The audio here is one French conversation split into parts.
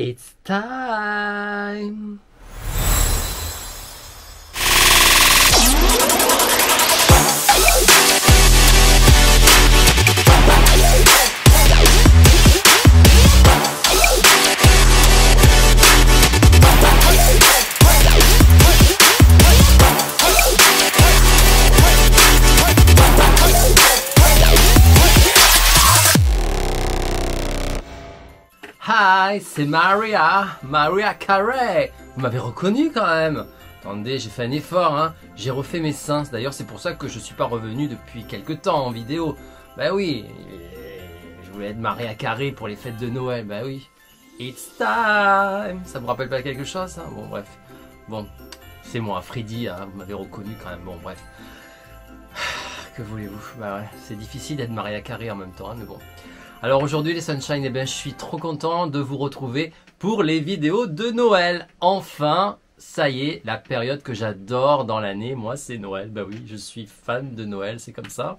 It's time. Hi, c'est Maria Carey. Vous m'avez reconnu quand même. Attendez, j'ai fait un effort, hein. J'ai refait mes seins. D'ailleurs, c'est pour ça que je suis pas revenu depuis quelques temps en vidéo. Bah oui, je voulais être Maria Carey pour les fêtes de Noël. Bah oui, it's time. Ça vous rappelle pas quelque chose, hein? Bon, bref. Bon, c'est moi, Freddy, hein. Vous m'avez reconnu quand même. Bon, bref. Que voulez-vous? Bah ouais, c'est difficile d'être Maria Carey en même temps, hein, mais bon. Alors aujourd'hui les Sunshine, eh bien, je suis trop content de vous retrouver pour les vidéos de Noël. Enfin, ça y est, la période que j'adore dans l'année, moi c'est Noël. Bah oui, je suis fan de Noël, c'est comme ça.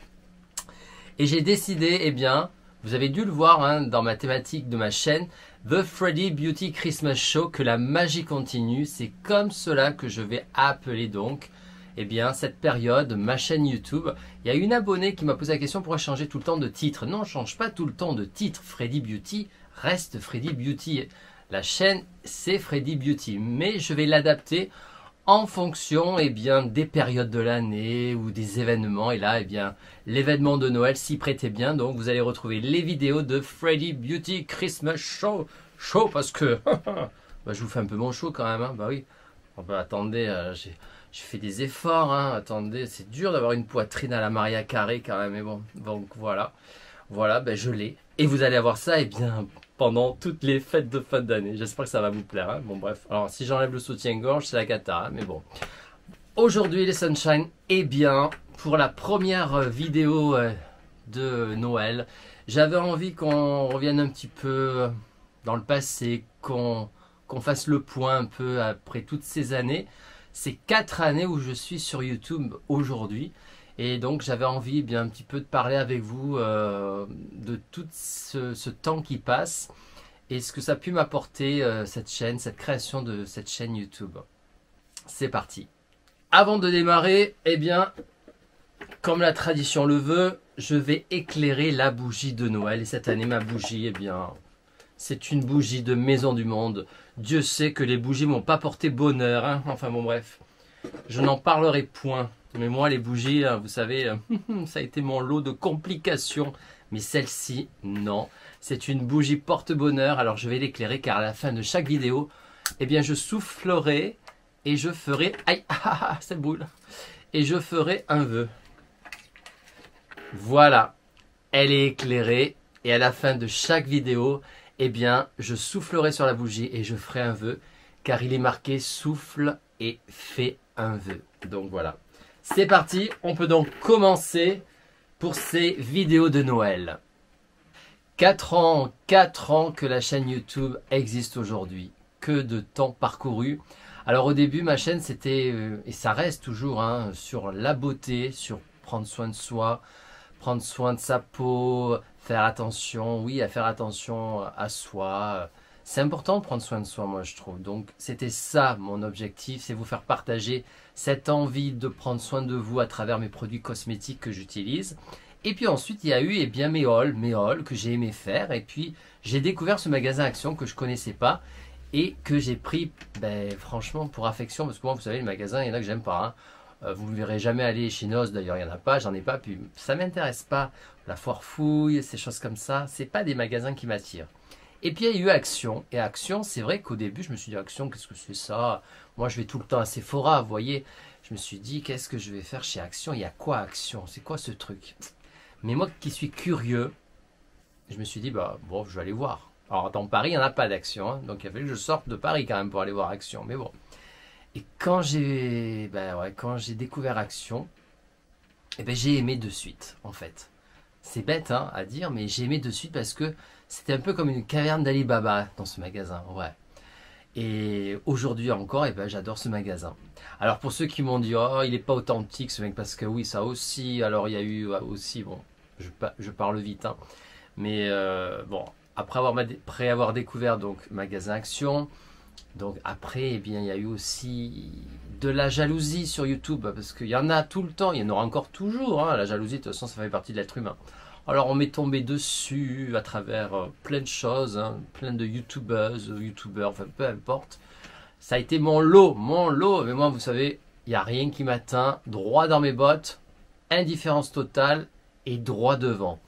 Et j'ai décidé, eh bien, vous avez dû le voir hein, dans ma thématique de ma chaîne, The Freddy Beauty Christmas Show, que la magie continue. C'est comme cela que je vais appeler donc eh bien, cette période, ma chaîne YouTube. Il y a une abonnée qui m'a posé la question pourquoi changer tout le temps de titre. Non, je ne change pas tout le temps de titre. Freddy Beauty reste Freddy Beauty. La chaîne, c'est Freddy Beauty. Mais je vais l'adapter en fonction eh bien, des périodes de l'année ou des événements. Et là, eh bien, l'événement de Noël s'y prêtait bien. Donc, vous allez retrouver les vidéos de Freddy Beauty Christmas Show. Show parce que bah, je vous fais un peu mon show quand même. Hein. Bah oui. Oh, bah, attendez, j'ai fait des efforts, hein. Attendez, c'est dur d'avoir une poitrine à la Maria Carey quand même, mais bon, donc voilà, ben je l'ai. Et vous allez avoir ça, eh bien, pendant toutes les fêtes de fin d'année. J'espère que ça va vous plaire, hein. Bon bref, alors si j'enlève le soutien-gorge, c'est la cata, hein, mais bon. Aujourd'hui les Sunshine, eh bien, pour la première vidéo de Noël, j'avais envie qu'on revienne un petit peu dans le passé, qu'on fasse le point un peu après toutes ces années. C'est 4 années où je suis sur YouTube aujourd'hui et donc j'avais envie bien un petit peu de parler avec vous de tout ce temps qui passe et ce que ça a pu m'apporter cette chaîne, cette création de cette chaîne YouTube. C'est parti. Avant de démarrer, eh bien, comme la tradition le veut, je vais éclairer la bougie de Noël et cette année ma bougie, eh bien, c'est une bougie de Maison du Monde. Dieu sait que les bougies m'ont pas porté bonheur. Hein. Enfin bon bref, je n'en parlerai point. Mais moi les bougies, vous savez, ça a été mon lot de complications. Mais celle-ci, non. C'est une bougie porte-bonheur. Alors je vais l'éclairer car à la fin de chaque vidéo, eh bien je soufflerai et je ferai... Aïe, ça brûle. Et je ferai un vœu. Voilà, elle est éclairée. Et à la fin de chaque vidéo, eh bien, je soufflerai sur la bougie et je ferai un vœu, car il est marqué souffle et fais un vœu. Donc voilà, c'est parti, on peut donc commencer pour ces vidéos de Noël. 4 ans que la chaîne YouTube existe aujourd'hui. Que de temps parcouru. Alors au début, ma chaîne c'était, et ça reste toujours, hein, sur la beauté, sur prendre soin de soi, prendre soin de sa peau, faire attention, oui, à faire attention à soi. C'est important de prendre soin de soi, moi, je trouve. Donc, c'était ça, mon objectif, c'est vous faire partager cette envie de prendre soin de vous à travers mes produits cosmétiques que j'utilise. Et puis ensuite, il y a eu, eh bien, mes hauls que j'ai aimé faire. Et puis, j'ai découvert ce magasin Action que je connaissais pas et que j'ai pris, ben, franchement, pour affection. Parce que moi, vous savez, le magasin, il y en a que j'aime pas, hein. Vous ne me verrez jamais aller chez Noz, d'ailleurs il n'y en a pas, j'en ai pas, puis ça m'intéresse pas. La foire fouille, ces choses comme ça, c'est pas des magasins qui m'attirent. Et puis il y a eu Action, et Action, c'est vrai qu'au début je me suis dit Action, qu'est-ce que c'est ça? Moi je vais tout le temps à Sephora, vous voyez. Je me suis dit qu'est-ce que je vais faire chez Action? Il y a quoi Action? C'est quoi ce truc? Mais moi qui suis curieux, je me suis dit bah bon, je vais aller voir. Alors dans Paris il n'y en a pas d'Action, hein, donc il a fallu que je sorte de Paris quand même pour aller voir Action, mais bon. Et quand j'ai découvert Action, eh ben, j'ai aimé de suite, en fait. C'est bête hein, à dire, mais j'ai aimé de suite parce que c'était un peu comme une caverne d'Ali Baba dans ce magasin. Ouais. Et aujourd'hui encore, eh ben, j'adore ce magasin. Alors pour ceux qui m'ont dit, oh, il n'est pas authentique ce mec, parce que oui, ça aussi. Alors il y a eu aussi, bon, je parle vite, hein, mais bon, après avoir découvert donc Magasin Action, donc après, eh bien, il y a eu aussi de la jalousie sur YouTube, parce qu'il y en a tout le temps, il y en aura encore toujours, hein, la jalousie, de toute façon, ça fait partie de l'être humain. Alors on m'est tombé dessus à travers plein de choses, hein, plein de youtubeuses, youtubeurs, enfin peu importe. Ça a été mon lot, mais moi vous savez, il n'y a rien qui m'atteint, droit dans mes bottes, indifférence totale et droit devant.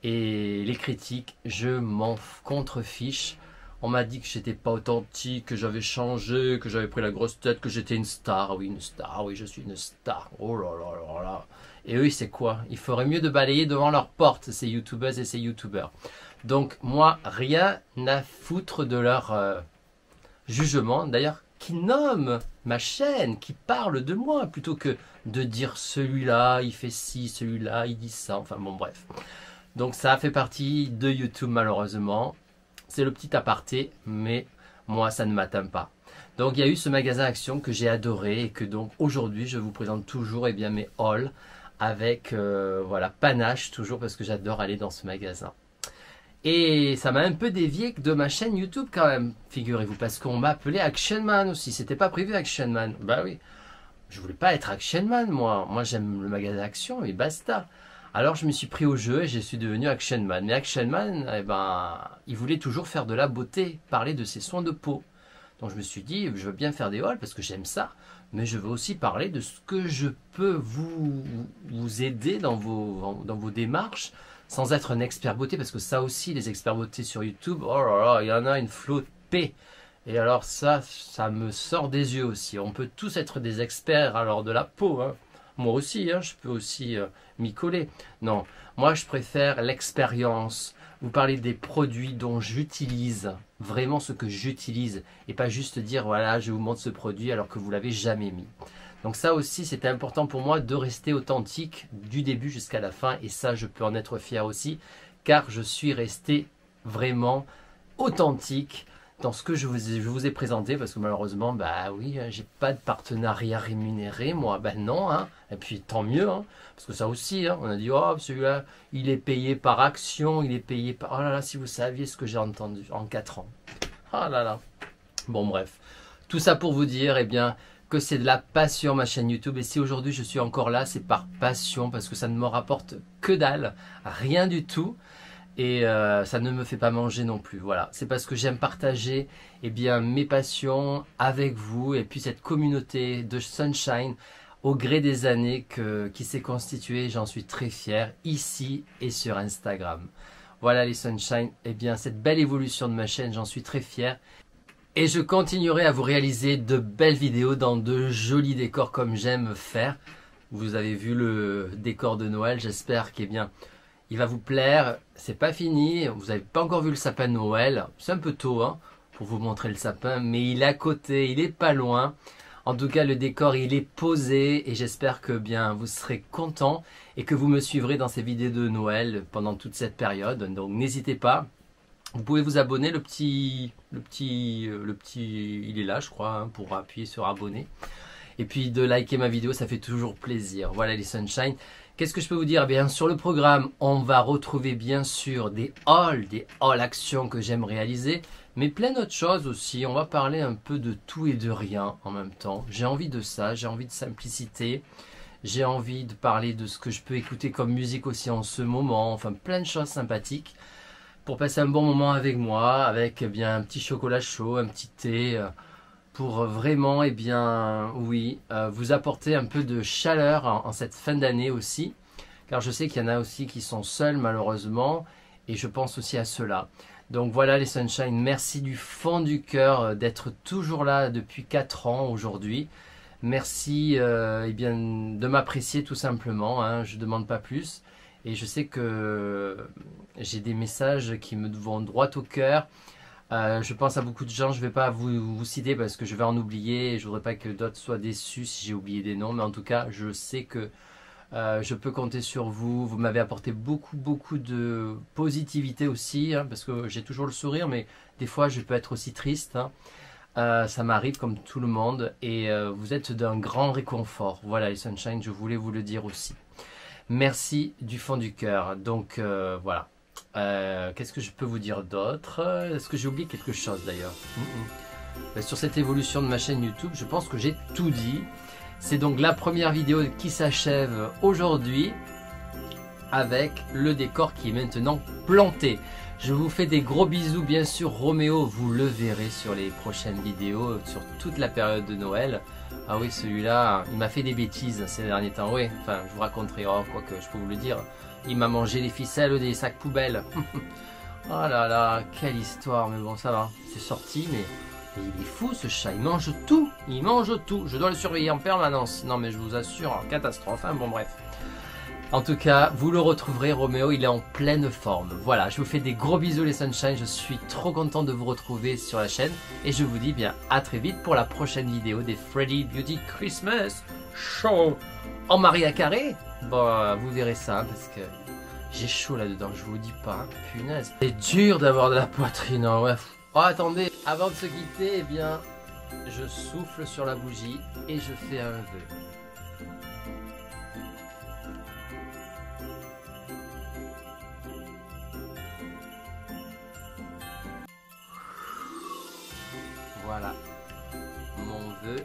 Et les critiques, je m'en contrefiche. On m'a dit que j'étais pas authentique, que j'avais changé, que j'avais pris la grosse tête, que j'étais une star. Oui, une star, oui, je suis une star. Oh là là là là. Et eux, c'est quoi? Il ferait mieux de balayer devant leur porte, ces youtubeuses et ces youtubeurs. Donc, moi, rien à foutre de leur jugement. D'ailleurs, qui nomme ma chaîne, qui parle de moi, plutôt que de dire celui-là, il fait ci, celui-là, il dit ça. Enfin, bon, bref. Donc, ça a fait partie de YouTube, malheureusement. C'est le petit aparté, mais moi, ça ne m'atteint pas. Donc, il y a eu ce magasin Action que j'ai adoré et que donc aujourd'hui, je vous présente toujours eh bien, mes hauls avec voilà, panache toujours parce que j'adore aller dans ce magasin. Et ça m'a un peu dévié de ma chaîne YouTube quand même, figurez-vous, parce qu'on m'a appelé Action Man aussi. C'était pas prévu Action Man. Bah oui, je voulais pas être Action Man moi. Moi j'aime le magasin Action et basta. Alors je me suis pris au jeu et je suis devenu Action Man. Mais Action Man, eh ben, il voulait toujours faire de la beauté, parler de ses soins de peau. Donc je me suis dit, je veux bien faire des hauls parce que j'aime ça, mais je veux aussi parler de ce que je peux vous aider dans vos démarches, sans être un expert beauté, parce que ça aussi, les experts beauté sur YouTube, oh là là, il y en a une flopée. Et alors ça me sort des yeux aussi. On peut tous être des experts alors de la peau, hein. Moi aussi, hein, je peux aussi m'y coller. Non, moi je préfère l'expérience. Vous parlez des produits dont j'utilise, vraiment ce que j'utilise, et pas juste dire voilà je vous montre ce produit alors que vous l'avez jamais mis. Donc ça aussi c'était important pour moi de rester authentique du début jusqu'à la fin, et ça je peux en être fier aussi, car je suis resté vraiment authentique dans ce que je vous ai présenté, parce que malheureusement, bah oui, j'ai pas de partenariat rémunéré, moi, ben non, hein, et puis tant mieux, hein, parce que ça aussi, hein, on a dit, oh, celui-là, il est payé par action, il est payé par, oh là là, si vous saviez ce que j'ai entendu en 4 ans, oh là là, bon bref, tout ça pour vous dire, eh bien, que c'est de la passion ma chaîne YouTube, et si aujourd'hui je suis encore là, c'est par passion, parce que ça ne me rapporte que dalle, rien du tout. Et ça ne me fait pas manger non plus. Voilà, c'est parce que j'aime partager eh bien, mes passions avec vous, et puis cette communauté de Sunshine au gré des années qui s'est constituée. J'en suis très fier ici et sur Instagram. Voilà les Sunshine, eh bien cette belle évolution de ma chaîne, j'en suis très fier. Et je continuerai à vous réaliser de belles vidéos dans de jolis décors comme j'aime faire. Vous avez vu le décor de Noël, j'espère qu'il bien... il va vous plaire, c'est pas fini, vous n'avez pas encore vu le sapin de Noël, c'est un peu tôt hein, pour vous montrer le sapin, mais il est à côté, il est pas loin. En tout cas le décor il est posé, et j'espère que bien vous serez contents et que vous me suivrez dans ces vidéos de Noël pendant toute cette période. Donc n'hésitez pas, vous pouvez vous abonner, le petit il est là je crois hein, pour appuyer sur abonner. Et puis de liker ma vidéo, ça fait toujours plaisir. Voilà les Sunshine. Qu'est-ce que je peux vous dire? Bien, sur le programme, on va retrouver bien sûr des hauls actions que j'aime réaliser, mais plein d'autres choses aussi. On va parler un peu de tout et de rien en même temps. J'ai envie de ça, j'ai envie de simplicité. J'ai envie de parler de ce que je peux écouter comme musique aussi en ce moment. Enfin, plein de choses sympathiques pour passer un bon moment avec moi, avec eh bien un petit chocolat chaud, un petit thé, pour vraiment, eh bien, oui, vous apporter un peu de chaleur en cette fin d'année aussi, car je sais qu'il y en a aussi qui sont seuls malheureusement, et je pense aussi à ceux-là. Donc voilà les Sunshine, merci du fond du cœur d'être toujours là depuis 4 ans aujourd'hui. Merci eh bien, de m'apprécier tout simplement, hein, je ne demande pas plus. Et je sais que j'ai des messages qui me vont droit au cœur. Je pense à beaucoup de gens, je ne vais pas vous citer parce que je vais en oublier, et je ne voudrais pas que d'autres soient déçus si j'ai oublié des noms, mais en tout cas je sais que je peux compter sur vous. Vous m'avez apporté beaucoup de positivité aussi, hein, parce que j'ai toujours le sourire, mais des fois je peux être aussi triste, hein. Ça m'arrive comme tout le monde, et vous êtes d'un grand réconfort. Voilà les Sunshine, je voulais vous le dire aussi. Merci du fond du cœur. Donc voilà. Qu'est-ce que je peux vous dire d'autre? Est-ce que j'ai oublié quelque chose d'ailleurs? Sur cette évolution de ma chaîne YouTube, je pense que j'ai tout dit. C'est donc la première vidéo qui s'achève aujourd'hui avec le décor qui est maintenant planté. Je vous fais des gros bisous, bien sûr. Roméo, vous le verrez sur les prochaines vidéos, sur toute la période de Noël. Ah oui, celui-là, il m'a fait des bêtises ces derniers temps. Oui, enfin, je vous raconterai, quoi que je peux vous le dire. Il m'a mangé les ficelles des sacs poubelles. Oh là là, quelle histoire. Mais bon, ça va, c'est sorti, mais il est fou ce chat, il mange tout. Il mange tout. Je dois le surveiller en permanence. Non, mais je vous assure, catastrophe. Hein, bon, bref. En tout cas, vous le retrouverez, Roméo, il est en pleine forme. Voilà, je vous fais des gros bisous les Sunshine, je suis trop content de vous retrouver sur la chaîne. Et je vous dis bien à très vite pour la prochaine vidéo des Freddy Beauty Christmas Show en Maria Carré. Bon, vous verrez ça, parce que j'ai chaud là-dedans, je vous dis pas, punaise. C'est dur d'avoir de la poitrine, hein, ouais. Oh, attendez, avant de se quitter, eh bien, je souffle sur la bougie et je fais un vœu. Voilà, mon vœu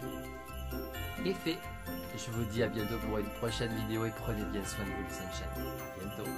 est fait. Je vous dis à bientôt pour une prochaine vidéo et prenez bien soin de vous les Sunshine. À bientôt.